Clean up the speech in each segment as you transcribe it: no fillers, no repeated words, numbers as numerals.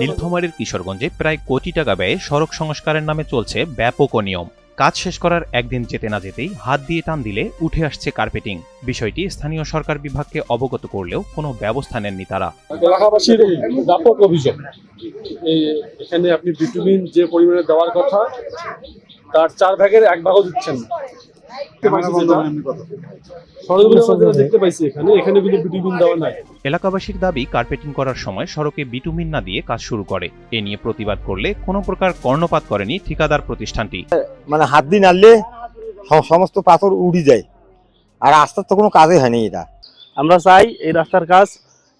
নীলফামারীর কিশোরগঞ্জে প্রায় কোটি টাকা ব্যয়ে সড়ক সংস্কারের নামে চলছে ব্যাপক অনিয়ম। কাজ শেষ করার একদিন যেতে না যেতেই হাত দিয়ে টান দিলে উঠে আসছে কার্পেটিং। বিষয়টি স্থানীয় সরকার বিভাগকে অবগত করলেও কোনো ব্যবস্থা নেননি তারা। এলাকাবাসীর ব্যাপক অভিযোগ, এখানে আপনি বিটুমিন যে পরিমাণে দেওয়ার কথা তার 4 ভাগের 1 ভাগও দিচ্ছেন না। দেখতে পাইছি এখানে কিন্তু বিটুমিন দেওয়া নাই। এলাকাবাসীর দাবি, কার্পেটিং করার সময় সড়কে বিটুমিন না দিয়ে কাজ শুরু করে। এ নিয়ে প্রতিবাদ করলে কোনো প্রকার কর্ণপাত করেনি ঠিকাদার প্রতিষ্ঠানটি। মানে হাত দিয়ে নাড়লে সমস্ত পাথর উড়ে যায়, আর রাস্তার তো কোনো কাজই হয়নি। এটা আমরা চাই এই রাস্তার কাজ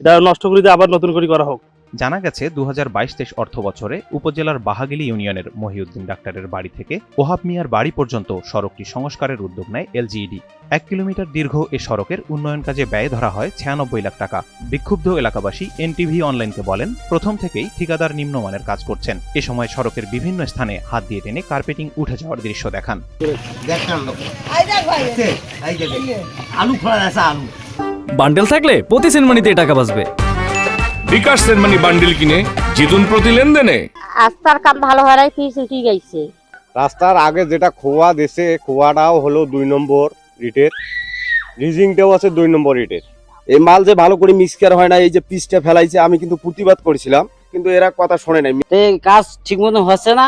এটা নষ্ট করে দিয়ে আবার নতুন করে করা হোক। জানা গেছে 2022-23 অর্থ বছরে উপজেলার বাহাগিলি ইউনিয়নের মহিউদ্দিন ডাক্তারের বাড়ি থেকে ওহাব মিয়ার বাড়ি পর্যন্ত সড়কটি সংস্কারের উদ্যোগ নেয় এলজিইডি। 1 কিলোমিটার দীর্ঘ এ সড়কের উন্নয়ন কাজে ব্যয় ধরা হয় 96 লাখ টাকা। বিক্ষুব্ধ এলাকাবাসী এনটিভি অনলাইনকে বলেন, প্রথম থেকেই ঠিকাদার নিম্নমানের কাজ করছেন। এ সময় সড়কের বিভিন্ন স্থানে হাত দিয়ে টেনে কার্পেটিং উঠে যাওয়ার দৃশ্য দেখান। বান্ডেল থাকলে প্রতি সেনমানিতে টাকা বাঁচবে। বিকাশ সেনমানি বান্ডিল কিনে জিতুন প্রতি লেনদেনে। রাস্তার কাম ভালো হয় নাই, পিছ উঠে গেছে। রাস্তার আগে যেটা খোয়া দেশে, খোয়াটাও হলো 2 নম্বর রিটের, রিজিংটাও আছে 2 নম্বর রিটের। এই মাল যে ভালো করে মিক্সচার হয় না, এই যে পিসটা ফেলাইছে, আমি কিন্তু প্রতিবাদ করেছিলাম, কিন্তু এরা কথা শোনে নাই। কাজ ঠিক মতো হচ্ছে না,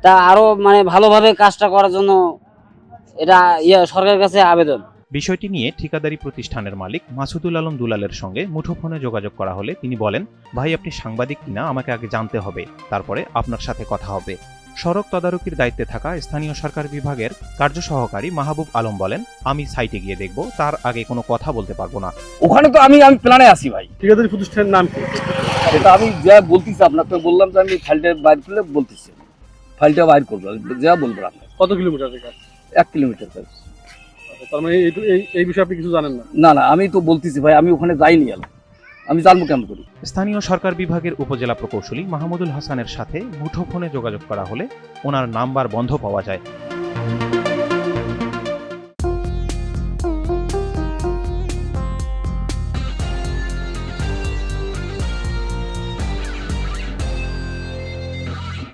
তা আরো মানে ভালোভাবে কাজটা করার জন্য এটা সরকারের কাছে আবেদন। বিষয়টি নিয়ে ঠিকাদারি প্রতিষ্ঠানের মালিক মাসুদুল আলম দুলালের সঙ্গে মুঠোফোনে যোগাযোগ করা হলে তিনি বলেন, ভাই আপনি সাংবাদিক কিনা আমাকে আগে জানতে হবে, তারপরে আপনার সাথে কথা হবে। সড়ক তদারকির দায়িত্বে থাকা স্থানীয় সরকার বিভাগের কার্য সহকারী মাহবুব আলম বলেন, আমি সাইটে গিয়ে দেখব, তার আগে কোনো কথা বলতে পারবো না। ওখানে তো আমি প্ল্যানে আছি ভাই। ঠিকাদারি প্রতিষ্ঠানের নাম কি? এটা আমি যা বলতেছি আপনাকে বললাম যে আমি ফাইলটা বাইর করলে বলতেছি, ফাইলটা বাইর করবো যা বলবো আপনাকে। কত কিলোমিটারের কাজ? 1 কিলোমিটার কাজ। তার মানে এই বিষয়ে আপনি কিছু জানেন না? না না, আমি তো বলতেছি ভাই, আমি ওখানে যাইনি, আমি জানবো কেমন করি। স্থানীয় সরকার বিভাগের উপজেলা প্রকৌশলী মাহমুদুল হাসানের সাথে মুঠোফোনে যোগাযোগ করা হলে ওনার নাম্বার বন্ধ পাওয়া যায়।